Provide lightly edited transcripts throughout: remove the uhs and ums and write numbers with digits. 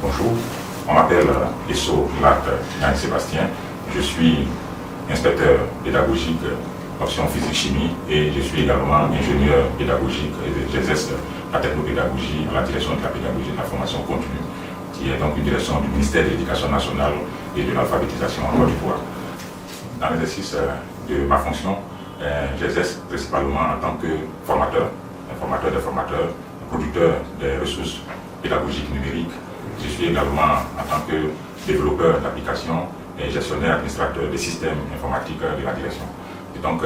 Bonjour, on m'appelle Esso Lat Yann-Sébastien. Je suis inspecteur pédagogique option physique-chimie et je suis également ingénieur pédagogique et j'exerce la technopédagogie à la direction de la pédagogie et de la formation continue, qui est donc une direction du ministère de l'Éducation nationale et de l'alphabétisation en Côte d'Ivoire. Dans l'exercice de ma fonction, j'exerce principalement en tant que formateur, formateur des formateurs, producteur des ressources pédagogiques numériques. Je suis également en tant que développeur d'applications et gestionnaire administrateur des systèmes informatiques de la direction. Et donc,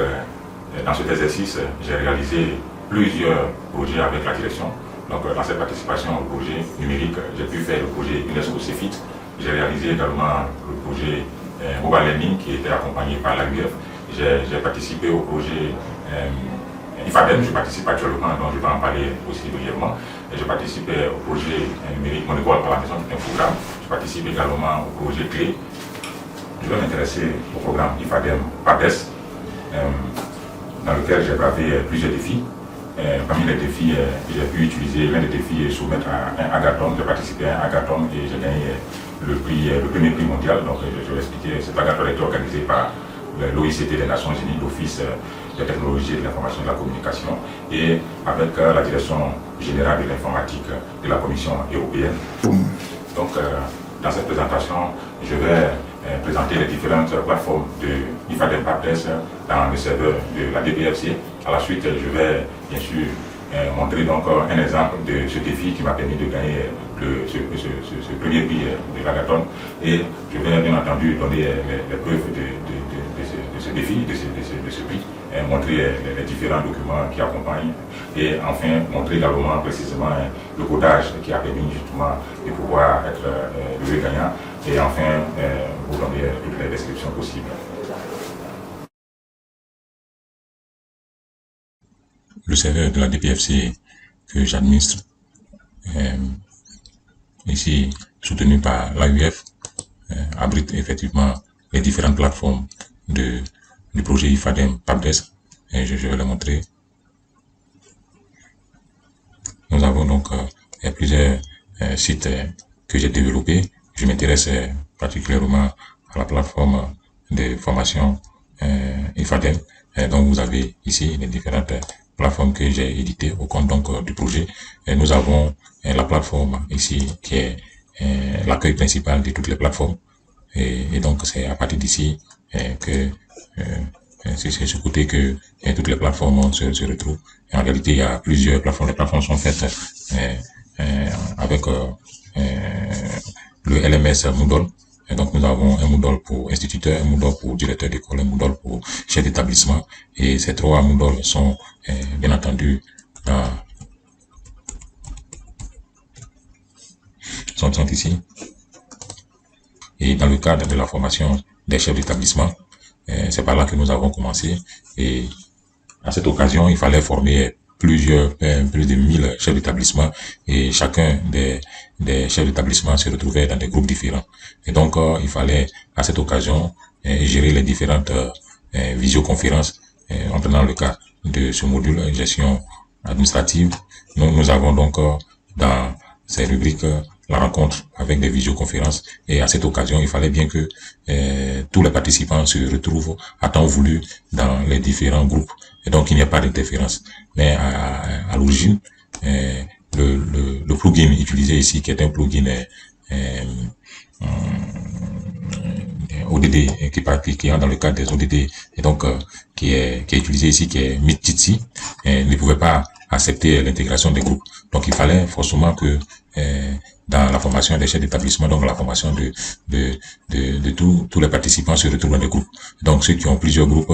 dans cet exercice, j'ai réalisé plusieurs projets avec la direction. Donc, dans cette participation au projet numérique, j'ai pu faire le projet UNESCO CEFIT. J'ai réalisé également le projet Mobile Learning qui était accompagné par l'AUF. J'ai participé au projet IFADEM, je participe actuellement, donc je vais en parler aussi brièvement. Je participe au projet numérique Mon école par la maison, qui est un programme. Je participe également au projet Clé. Je vais m'intéresser au programme IFADEM PAPES, dans lequel j'ai bravé plusieurs défis. Parmi les défis que j'ai pu utiliser, l'un des défis est soumettre à un hackathon. J'ai participé à un hackathon et j'ai gagné le premier prix mondial. Donc je vais expliquer, cet hackathon a été organisé par l'OICT des Nations Unies, l'Office des technologies de l'information et de la communication, et avec la direction générale de l'informatique de la Commission européenne. Donc, dans cette présentation, je vais présenter les différentes plateformes de IFADEM PAPES dans le serveur de la DPFC. À la suite, je vais bien sûr montrer donc un exemple de ce défi qui m'a permis de gagner ce premier prix de l'hackathon. Et je vais bien entendu donner les preuves de ce défi, de ce prix, montrer les différents documents qui accompagnent et enfin montrer également précisément le codage qui a permis justement de pouvoir être le gagnant et enfin vous donner toutes les descriptions possibles. Le serveur de la DPFC que j'administre, ici soutenu par l'AUF, abrite effectivement les différentes plateformes du projet IFADEM PAPES et je vais le montrer. Nous avons donc plusieurs sites que j'ai développés. Je m'intéresse particulièrement à la plateforme de formation IFADEM. Donc vous avez ici les différentes plateformes que j'ai éditées au compte donc du projet. Et nous avons la plateforme ici qui est l'accueil principal de toutes les plateformes. Et donc c'est à partir d'ici que c'est ce côté que toutes les plateformes se retrouvent. Et en réalité, il y a plusieurs plateformes. Les plateformes sont faites avec le LMS Moodle. Et donc, nous avons un Moodle pour instituteur, un Moodle pour directeur d'école, un Moodle pour chef d'établissement. Et ces trois Moodle sont bien entendu sont ici. Et dans le cadre de la formation des chefs d'établissement, c'est par là que nous avons commencé. Et à cette occasion, il fallait former plus de 1000 chefs d'établissement et chacun des chefs d'établissement se retrouvait dans des groupes différents. Et donc, il fallait à cette occasion gérer les différentes visioconférences. En prenant le cas de ce module gestion administrative, nous avons donc dans ces rubriques la rencontre avec des visioconférences et à cette occasion, il fallait bien que tous les participants se retrouvent à temps voulu dans les différents groupes et donc il n'y a pas d'interférence. Mais à l'origine, le plugin utilisé ici, qui est un plugin ODD qui est dans le cadre des ODD et donc qui est utilisé ici, qui est Meet-Jitsi, ne pouvait pas accepter l'intégration des groupes. Donc il fallait forcément que dans la formation des chefs d'établissement, donc la formation de tous les participants se retrouvent dans des groupes. Donc ceux qui ont plusieurs groupes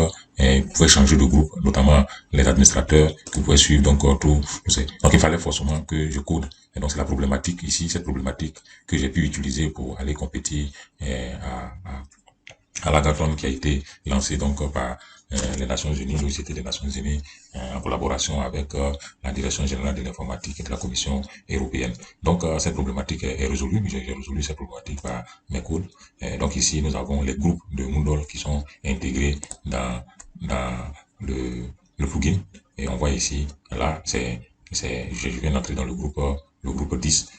pouvaient changer de groupe, notamment les administrateurs qui pouvaient suivre donc tout. Donc il fallait forcément que je code. Et donc c'est la problématique ici, cette problématique que j'ai pu utiliser pour aller compétir à l'hackathon qui a été lancé donc par les Nations Unies, l'OICT des Nations Unies, en collaboration avec la Direction générale de l'informatique et de la Commission européenne. Donc cette problématique est résolue, j'ai résolu cette problématique par mes codes. Donc ici nous avons les groupes de Moodle qui sont intégrés dans le plugin et on voit ici, là je viens d'entrer dans le groupe 10. 6.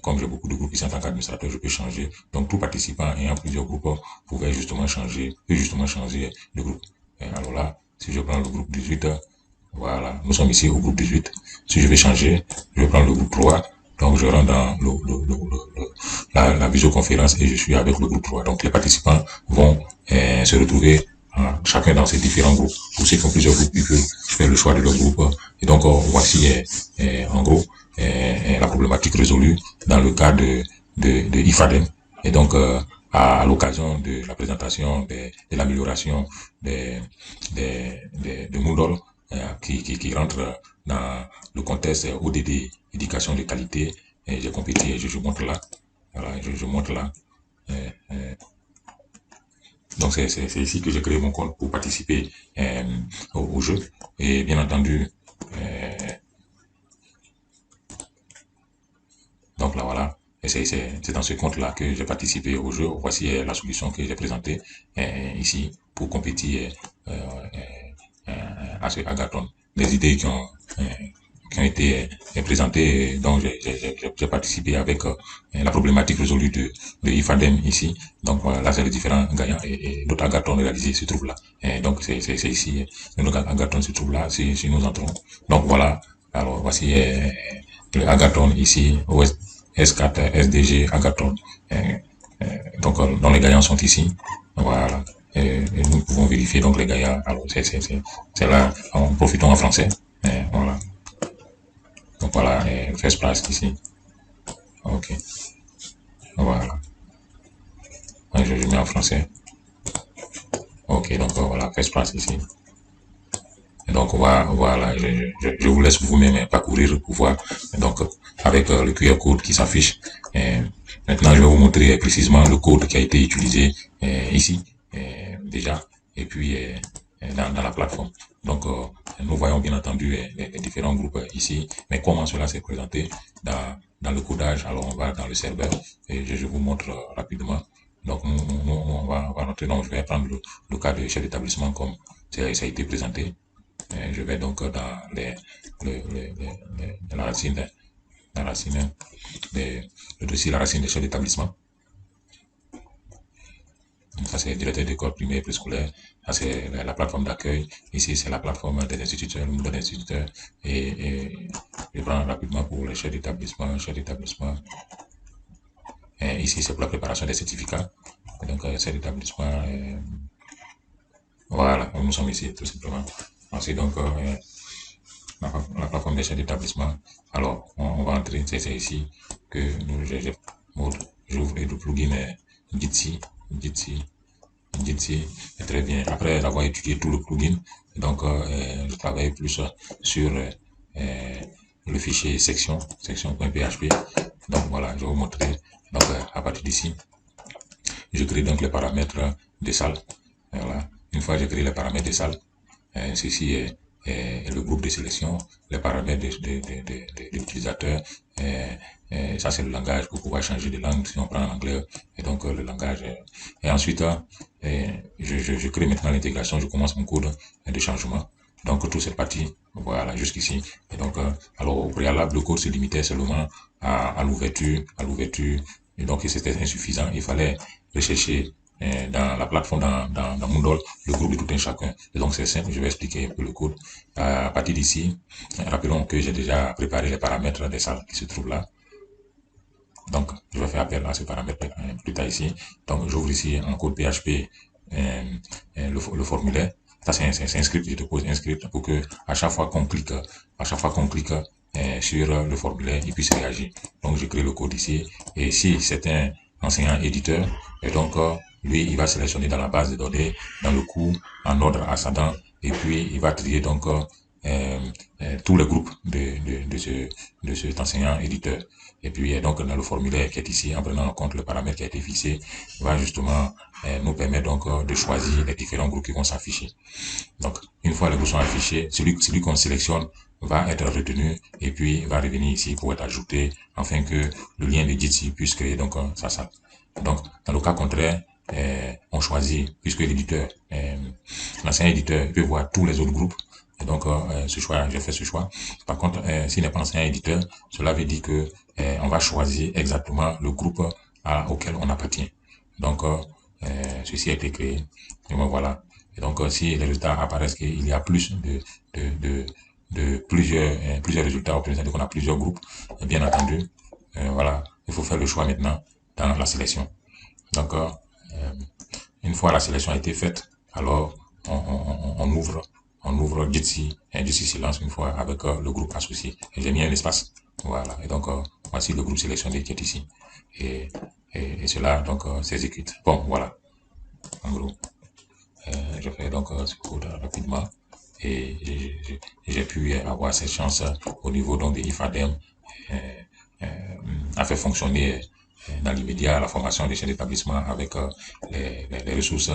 Comme j'ai beaucoup de groupes ici en tant qu'administrateur, je peux changer. Donc, tout participant ayant plusieurs groupes peut justement changer de groupe. Alors là, si je prends le groupe 18, voilà, nous sommes ici au groupe 18. Si je vais changer, je vais prendre le groupe 3. Donc, je rentre dans la visioconférence et je suis avec le groupe 3. Donc, les participants vont se retrouver chacun dans ces différents groupes. Pour ceux qui ont plusieurs groupes, ils peuvent faire le choix de leur groupe. Et donc, voici en gros la problématique résolue dans le cas de IFADEM. Et donc, à l'occasion de la présentation de l'amélioration de Moodle, qui rentre dans le contexte ODD, éducation de qualité, et j'ai compétit et je montre là. Voilà, je montre là. Donc c'est ici que j'ai créé mon compte pour participer au jeu. Et bien entendu, donc là voilà, c'est dans ce compte-là que j'ai participé au jeu. Voici la solution que j'ai présentée ici pour compétir à ce hackathon. Des idées qui ont été présentées, donc j'ai participé avec la problématique résolue de IFADEM ici. Donc voilà, là c'est les différents gagnants et d'autres hackathons réalisés se trouvent là. Et donc c'est ici, notre hackathon se trouve là, si nous entrons. Donc voilà, alors voici le hackathon ici, S4, SDG, hackathon. Donc dont les gagnants sont ici. Voilà. Et nous pouvons vérifier donc les gagnants. Alors c'est là, profitons en français. Voilà. Donc voilà, first place ici. Ok. Voilà. Je mets en français. Ok, donc voilà, first place ici. Et donc voilà, je vous laisse vous-même parcourir pour voir. Donc avec le QR code qui s'affiche. Maintenant, je vais vous montrer précisément le code qui a été utilisé ici déjà et puis dans la plateforme. Donc nous voyons bien entendu les différents groupes ici, mais comment cela s'est présenté dans le codage. Alors on va dans le serveur et je vous montre rapidement. Donc on va rentrer. Donc je vais prendre le cas de chef d'établissement comme ça a été présenté. Je vais donc dans la racine, le dossier la racine des chefs d'établissement. Ça c'est directeur d'école primaire et préscolaire. Ça c'est la plateforme d'accueil. Ici c'est la plateforme des instituteurs, le monde des instituteurs. Et je prends rapidement pour les chefs d'établissement, ici c'est pour la préparation des certificats. Et donc chef d'établissement. Voilà, nous sommes ici tout simplement. Ensuite donc la plateforme des chefs d'établissement. Alors, on va entrer, c'est ici que j'ouvre le plugin Jitsi est très bien. Après avoir étudié tout le plugin, donc je travaille plus sur le fichier section.php. Donc voilà, je vais vous montrer. Donc à partir d'ici, je crée donc les paramètres des salles. Voilà. Une fois que j'ai créé les paramètres des salles, ceci est le groupe de sélection, les paramètres de l'utilisateur. Ça, c'est le langage pour pouvoir changer de langue si on prend l'anglais. Et donc, le langage. Et ensuite, je crée maintenant l'intégration. Je commence mon code de changement. Donc, toute cette partie, voilà, jusqu'ici. Et donc, alors, au préalable, le code se limitait seulement à l'ouverture. Et donc, c'était insuffisant. Il fallait rechercher dans la plateforme, dans Moodle, le groupe de tout un chacun. Et donc c'est simple, je vais expliquer un peu le code. À partir d'ici, rappelons que j'ai déjà préparé les paramètres des salles qui se trouvent là. Donc je vais faire appel à ce paramètre plus tard ici. Donc j'ouvre ici en code PHP le formulaire. Ça c'est un script, je te pose un script pour que à chaque fois qu'on clique, sur le formulaire, il puisse réagir. Donc je crée le code ici. Et si c'est un enseignant éditeur, et donc lui, il va sélectionner dans la base de données, dans le cours, en ordre ascendant, et puis il va trier donc tous les groupes de cet enseignant éditeur. Et puis donc dans le formulaire qui est ici, en prenant en compte le paramètre qui a été fixé, va justement nous permettre donc de choisir les différents groupes qui vont s'afficher. Donc une fois les groupes sont affichés, celui qu'on sélectionne va être retenu et puis va revenir ici pour être ajouté afin que le lien de Jitsi puisse créer donc sa salle. Donc dans le cas contraire, on choisit, puisque l'éditeur, l'ancien éditeur, peut voir tous les autres groupes. Et donc, ce choix, j'ai fait ce choix. Par contre, s'il n'est pas ancien éditeur, cela veut dire que on va choisir exactement le groupe auquel on appartient. Donc, ceci a été créé. Et bon, voilà. Et donc, si les résultats apparaissent qu'il y a plus de plusieurs résultats obtenus, c'est-à-dire qu'on a plusieurs groupes, bien entendu, voilà, il faut faire le choix maintenant dans la sélection. Donc, une fois la sélection a été faite, alors on ouvre Jitsi, et Jitsi se lance une fois avec le groupe associé. Et j'ai mis un espace. Voilà. Et donc, voici le groupe sélectionné qui est ici. Et, cela, donc, s'exécute. Bon, voilà. En gros, je fais donc ce code rapidement. Et j'ai pu avoir cette chance au niveau donc, des IFADEM a fait fonctionner dans l'immédiat la formation des chaînes d'établissement avec les ressources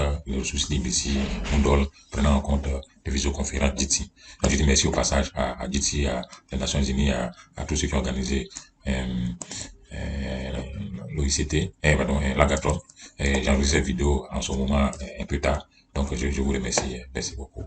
libres ici, Moodle, prenant en compte les visioconférences Jitsi. Donc je dis merci au passage à Jitsi, à les Nations Unies, à tous ceux qui ont organisé l'OICT, l'Agaton. J'ai enregistré cette vidéo en ce moment un peu tard. Donc je vous remercie. Merci beaucoup.